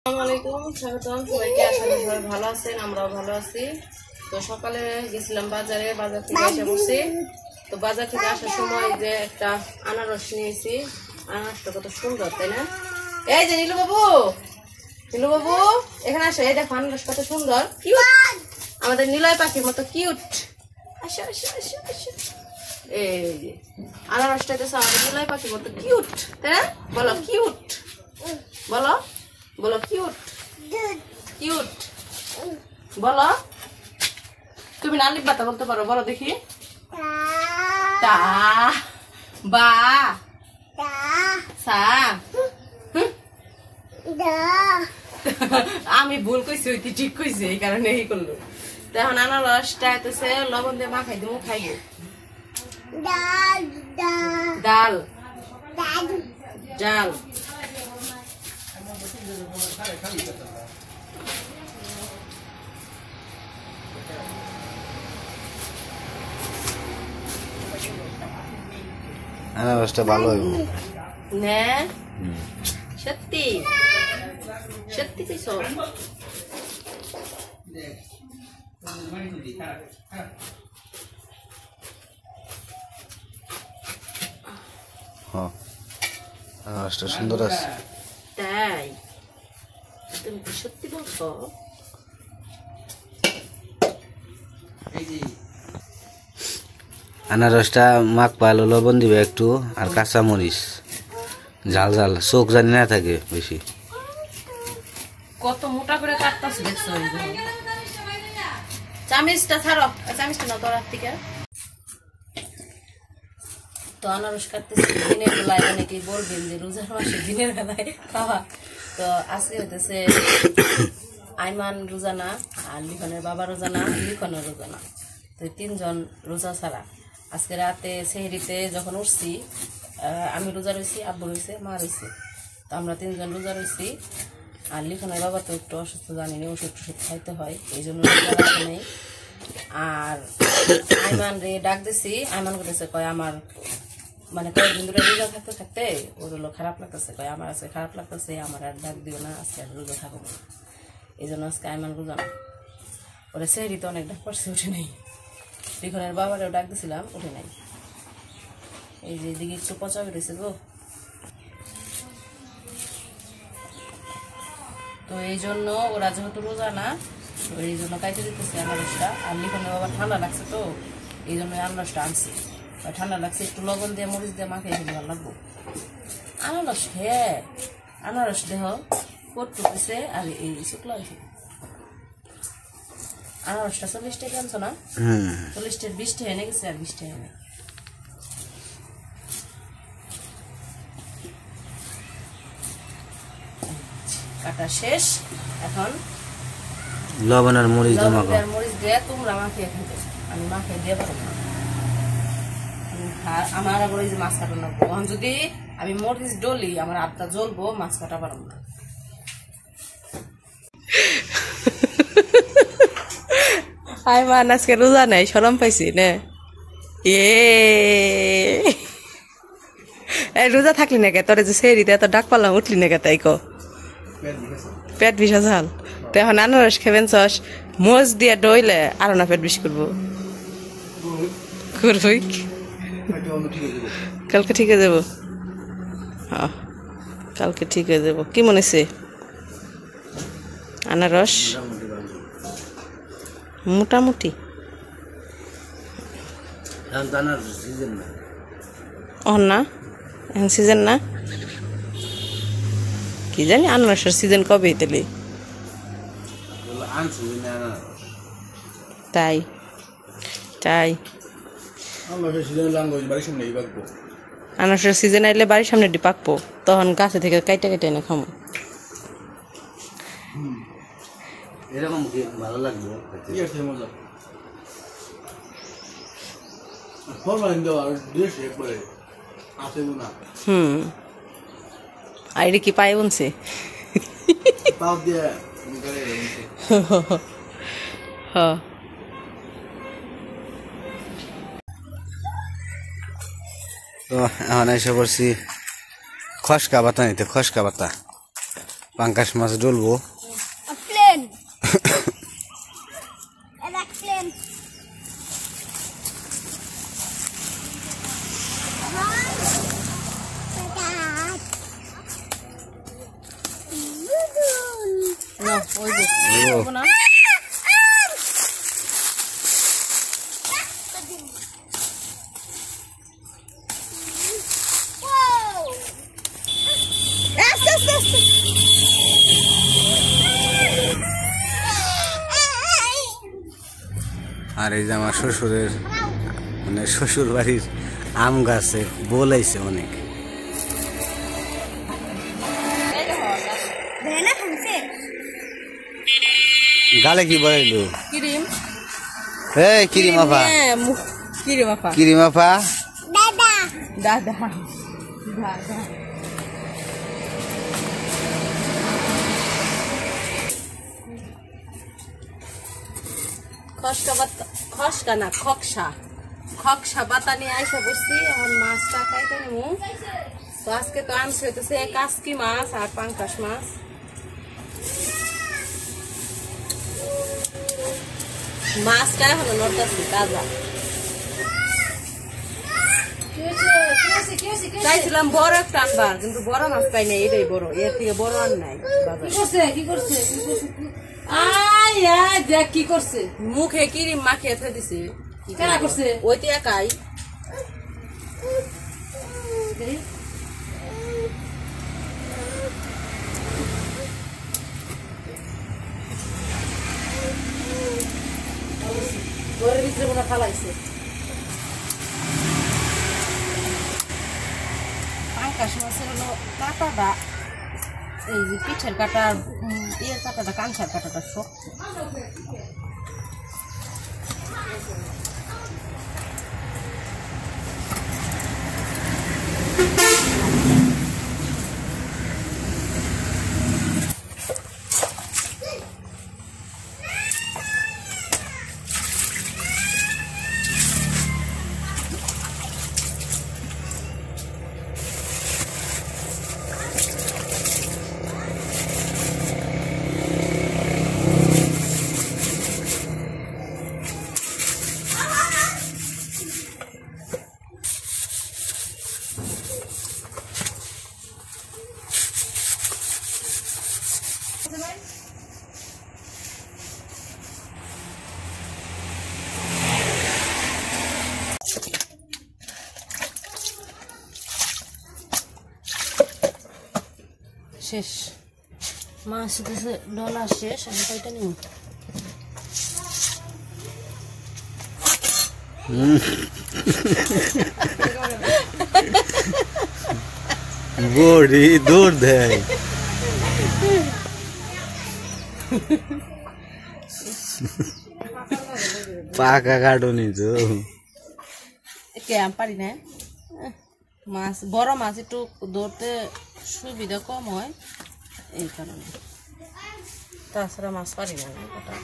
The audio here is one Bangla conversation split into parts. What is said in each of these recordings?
আসসালামু আলাইকুম, স্বাগতম সবাইকে। আশা করি সবাই ভালো আছেন, আমরাও ভালো আছি। তো সকালে গেছিলাম বাজারে, বাজার থেকে এসে বসে। তো বাজার থেকে আসার সময় যে একটা আনারস নিয়েছি, আনারসটা কত সুন্দর, তাই না? এই যে নীলু বাবু, নীলু বাবু এখানে আসো, এই দেখো আনারস কত সুন্দর, কিউট, আমাদের নিলয় পাখির মতো কিউট। আসো আসো আসো আসো, এই যে আনারসটা তো আমাদের নিলয় পাখির মতো কিউট, তাই না? বলো কিউট, বলো বলো কিউট কিউট, বলো। তুমি না লিখবাতা বলতে পারো, বলো দেখি। তা বা সা, আমি ভুল কইছি, ওই ঠিক কইছি, এই কারণে এই করলো। তো এখন আনারসটা এতেছে লবণ দিয়ে মাখাই দিব, খাইব। ডাল ডাল আনারসটা ভালো হইব না, সত্যি সত্যি কইছো? হ্যাঁ, আনারসটা সুন্দর আছে। তাই তুমি কি সত্যি বলছো? আনারসটা মাখ ভালো, লবণ দিবে একটু, আর কাঁচা মরিচ, ঝাল ঝাল, চোখ জানি না থাকে বেশি। কত মোটা করে কাটতাছে দেখছো? চামিচটা ছাড়ো, চামিচটা নাও তোর হাত থেকে। তো আনারস কাটতেছি দিনের বেলায়, অনেকেই বলবেন যে রোজার মাসে দিনের বেলায় খাওয়া। তো আজকে হইতেছে আইমান রোজানা, আর লিখনের বাবা রোজানা, লিখনের রোজানা। তো তিনজন রোজা ছাড়া আজকে রাতে সেহরিতে যখন উঠছি, আমি রোজা রয়েছি, আব্বু রয়েছে, মা রয়েছে। তো আমরা তিনজন রোজা রয়েছি। আর লিখনের বাবা তো একটু অসুস্থ, জানিনি, ওষুধ টষুধ খাইতে হয়, এই জন্য রোজা রাখে নেই। আর আইমান রে ডাক দিছি, আইমান করতেছে কয় আমার মানে কয়েকদিন ধরে রোজা থাকতে থাকতে ওর হলো খারাপ লাগতেছে, কয় আমার আজকে খারাপ লাগতেছে, আমার আর ডাক দিও না, আজকে আর রোজা থাকবো না। এই জন্য আজকে আইমান রোজা না। ওরা সেহরিতে অনেক ডাক পড়ছে, উঠে নেই। লিখনের বাবারেও ডাক দিছিলাম, উঠে নাই। এই যে এদিকে একটু পচা বেরোছে গো। তো এই জন্য ওরা যেহেতু রোজা না, এই জন্য কাইতে দিতেছে আনারসটা। আর লিখনের বাবা ঠান্ডা লাগছে, তো এই জন্য আনারসটা আনছি। ঠান্ডা লাগছে, একটু লবণ দিয়ে মরিচ দিয়ে মাখিয়ে খেলে ভালো লাগবো। আনারস হ্যাঁ, আনারস দেহ পড়তেছে। আর এই শুক্লা আনারসটা 40 টাকা আনছো না? 40 টাকা 20 টাকা এনে গেছে, আর 20 টাকা এনে কাটা শেষ। এখন লবণ আর মরিচ দিয়ে তোমরা মাখিয়ে খেতে, আমি মাখিয়ে দিয়ে পারবো না। আমার আবার ওই যে মাছ কাটা লাগবো। এখন যদি আমি মরিচ ডলি, আমার হাতটা জ্বলবো, মাছ কাটা পারবো না। আইমান আজকে রোজা নাই, শরম পাইছি না? এ রোজা থাকলি না কে? তোরে যে সেরিতে এত ডাক পালাম, উঠলি না কে? তাই কো পেট বিষা ঝাল। তো এখন আনারস খেবেন চস, মোজ দিয়ে ডইলে আরো না পেট বিষ করবো। করবই, কালকে ঠিক হয়ে যাবো। হ্যাঁ, কালকে ঠিক হয়ে যাবো। কি মনে হচ্ছে আনারস? মোটামুটি না, এখন সিজন না, কি জানি আনারসের সিজন কবে তাহলে? তাই তাই আনারসের সিজন আইলে বাড়ির সামনে পাকবো, তখন গাছে থেকে কাইটা কেটে এনে খামো। এরকম ভালো লাগবে। আইডি কি পাই বলছে? হ্যাঁ, তো এখন এসে পড়ছি খসকা পাতা নিতে। খসকা পাতা পাঙ্কাশ মাছ ডলবো। প্লেন এটা প্লেন না ওই যে না আর এই যে আমার শ্বশুরের মানে শ্বশুর বাড়ির আম গাছে বলাইছে অনেক। গালে কি বলাইলো? ক্রিম। এই ক্রিম আপা, ক্রিম আপা, ক্রিম আপা, দাদা দাদা দাদা। খসকা না খকসা পাতা নিয়ে আইসা বসছি। এখন মাছটা খাইতে নেবো। তো আজকে তো আনছে হইতেছে কাসকি মাছ আর পাঙ্কাশ মাছ। মাছটা এখনো নড়তেছে তাজা। চাইছিলাম বড় একটা আনবার, কিন্তু বড় মাছ পাই নাই, এটাই বড়, এর থেকে বড় আর নাই। কি করছে মুখে ক্রিম মাখিয়ে থে দিছে। ওইতে একাই ঘরের ভিতরে মনে ফালাইছে। পাঙ্কাশ মাছের হলো কাঁটাটা, এই যে পিঠের কাটা, ইয়ের কাটাটা, কাঁচার কাটাটা শক্ত। শেষ মাছ ডলা শেষ। আমি কয়টা নিব? বড়ি দৌড় দেয়। পাকা কাটুনি তো কে আমি পারি না। মাছ বড় মাছ একটু ধরতে সুবিধা কম হয়, এই কারণে। তাছাড়া মাছ পারি না ওটা।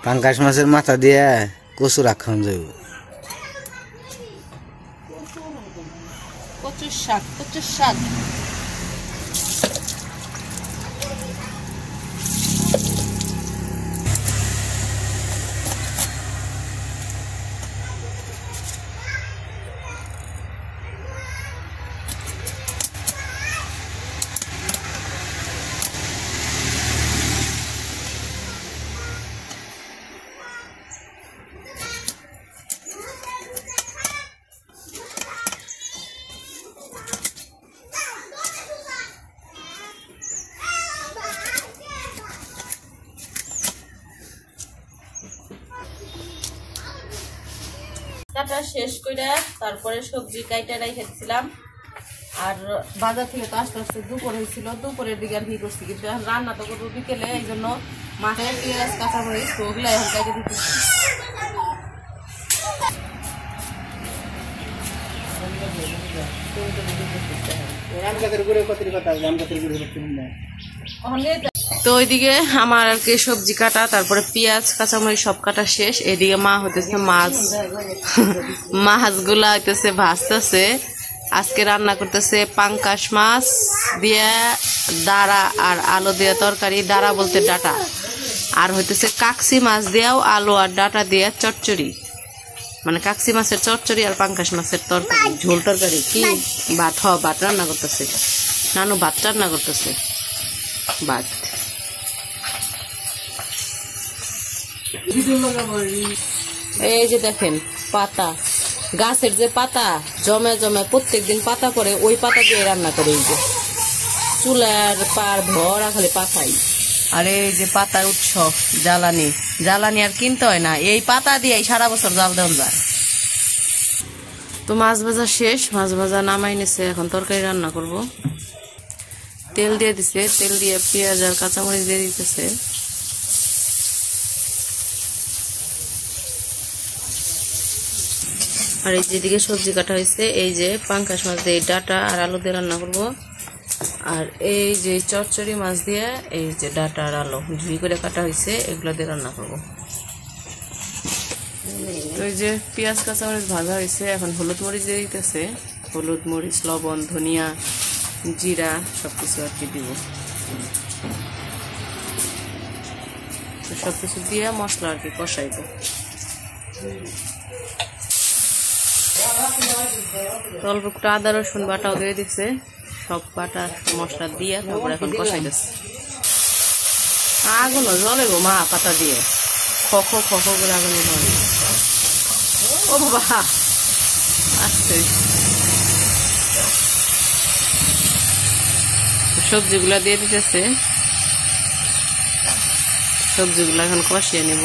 পাঙ্কাশ মাছের মাথা দিয়ে কচু রাখান যাইব। কচুর শাক, কচুর শাক। কাটা শেষ করে তারপরে সবজি কাইটা রেখে দিছিলাম। আর বাজার থেকে তো আস্তে আস্তে দুপুর হয়েছিল, দুপুরের দিকে আর কি করছি, কিন্তু এখন রান্না তো করবো বিকেলে, এই জন্য মাছের পেঁয়াজ কাঁচামরিচ ওগুলো এখন কাইটে দিতেছি। তো ওইদিকে আমার আর কি সবজি কাটা, তারপরে পেঁয়াজ কাঁচামরিচ সব কাটা শেষ। এইদিকে মা হইতেছে মাছগুলা হইতেছে ভাজতেছে। আজকে রান্না করতেছে পাঙ্কাশ মাছ দিয়ে দাঁড়া আর আলু দিয়ে তরকারি, দাঁড়া বলতে ডাটা, আর হইতেছে কাকসি মাছ দিয়েও আলু আর ডাটা দিয়ে চচ্চড়ি, মানে কাকসি মাছের চচ্চড়ি আর পাঙ্কাশ মাছের তরকারি, ঝোল তরকারি। কি ভাত? ভাত রান্না করতেছে নানু, ভাত রান্না করতেছে, ভাত। এই যে দেখেন পাতা, গাছের যে পাতা জমে জমে প্রত্যেকদিন পাতা করে, ওই পাতা দিয়ে রান্না করে। এই যে চুলার পার ভরা খালি পাতাই। আর এই যে পাতার উৎস জ্বালানি, জ্বালানি আর কিনতে হয় না, এই পাতা দিয়ে সারা বছর জাল দেওয়া যায়। তো মাছ ভাজা শেষ, মাছ ভাজা নামাই নিছে, এখন তরকারি রান্না করব। তেল দিয়ে দিছে, তেল দিয়ে পেঁয়াজ আর কাঁচামরিচ দিয়ে দিতেছে। আর এই যেদিকে সবজি কাটা হয়েছে, এই যে পাঙ্কাশ মাছ দিয়ে ডাটা আর আলু দিয়ে রান্না করব। আর এই যে চচ্চড়ি মাছ দিয়ে এই যে ডাটা আর আলু ঝুই করে কাটা হয়েছে, এগুলো দিয়ে রান্না করব। তো এই যে পেঁয়াজ কাঁচামরিচ ভাজা হয়েছে, এখন হলুদ মরিচ দিয়ে দিতেছে। হলুদ মরিচ লবণ ধনিয়া জিরা সবকিছু আর কি দিব। সবকিছু দিয়ে মশলা আর কি কষাইব। অল্প একটু আদা রসুন বাটাও দিয়ে দিচ্ছে, সব বাটা মশলা দিয়ে তারপর এখন কষাইতেছে। আগুনও জ্বলে গো মা, পাতা দিয়ে খখ খখ করে আগুন জ্বলে। ও বাবা আসছে। সবজিগুলা দিয়ে দিতেছে, সবজিগুলো এখন কষিয়ে নেব।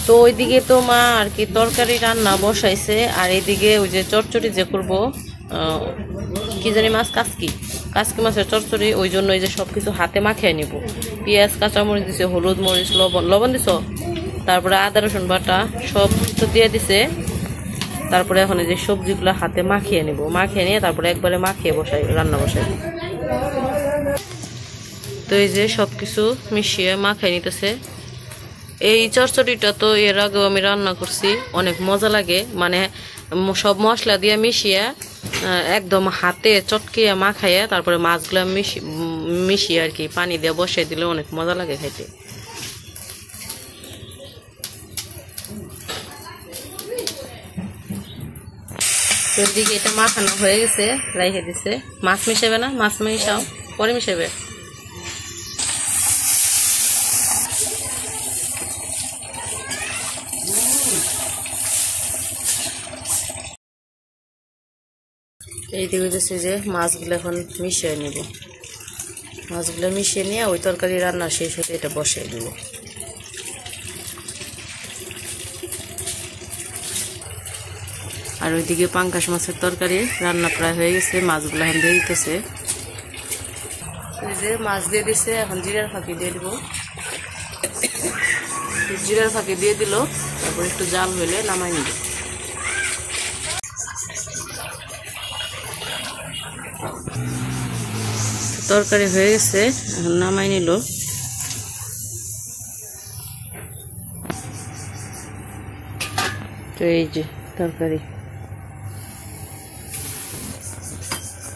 তো ওইদিকে তো মা আর কি তরকারি রান্না বসাইছে, আর এইদিকে ওই যে চচ্চড়ি যে করবো, কি জানি মাছ, কাসকি মাছের চচ্চড়ি, ওই জন্য এই যে সবকিছু হাতে মাখিয়ে নিব। পেঁয়াজ কাঁচামরিচ দিছে, হলুদ মরিচ লবণ দিছ, তারপরে আদা রসুন বাটা সব কিছু দিয়ে দিছে। তারপরে এখন এই যে সবজিগুলো হাতে মাখিয়ে নিব, মাখিয়ে নিয়ে তারপরে একবারে মাখিয়ে রান্না বসাই। তো এই যে সবকিছু মিশিয়ে মাখিয়ে নিতেছে। এই চচ্চড়িটা তো এর আগেও আমি রান্না করছি, অনেক মজা লাগে, মানে সব মশলা দিয়ে মিশিয়ে একদম হাতে চটকিয়ে মাখাইয়া তারপরে মাছগুলো মিশিয়ে আর কি পানি দিয়ে বসিয়ে দিলে অনেক মজা লাগে খাইতে। তো এদিকে এটা মাখানো হয়ে গেছে, রাইখে দিছে। মাছ মিশাবে না? মাছ মিশাও, পরে মিশাবে। এইদিকে হচ্ছে যে মাছগুলো এখন মিশিয়ে নেব, মাছগুলো মিশিয়ে নিয়ে ওই তরকারি রান্না শেষ হতে এটা বসিয়ে দেব। আর ওইদিকে পাঙ্কাশ মাছের তরকারি রান্না প্রায় হয়ে গেছে, মাছগুলো এখন দিয়ে দিতেছে। এই যে মাছ দিয়ে দিচ্ছে, এখন জিরার ফাঁকি দিয়ে দিব। জিরার ফাঁকি দিয়ে দিল, তারপর একটু জাল হইলে নামাই নিব। তরকারি হয়ে গেছে, এখন নামাই নিল। তো এই যে তরকারি।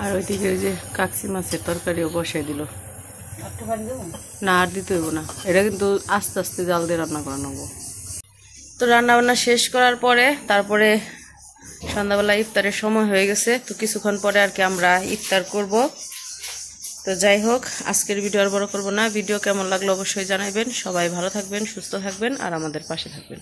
আর ওইদিকে ওই যে কাকসি মাছের তরকারিও বসাই দিল। না আর দিতে হইব না, এটা কিন্তু আস্তে আস্তে জাল দিয়ে রান্না করে নেবো। তো রান্না বান্না শেষ করার পরে তারপরে সন্ধ্যাবেলা ইফতারের সময় হয়ে গেছে। তো কিছুক্ষণ পরে আর কি আমরা ইফতার করব। তো যাই হোক, আজকের ভিডিও আর বড় করবো না। ভিডিও কেমন লাগলো অবশ্যই জানাবেন। সবাই ভালো থাকবেন, সুস্থ থাকবেন আর আমাদের পাশে থাকবেন।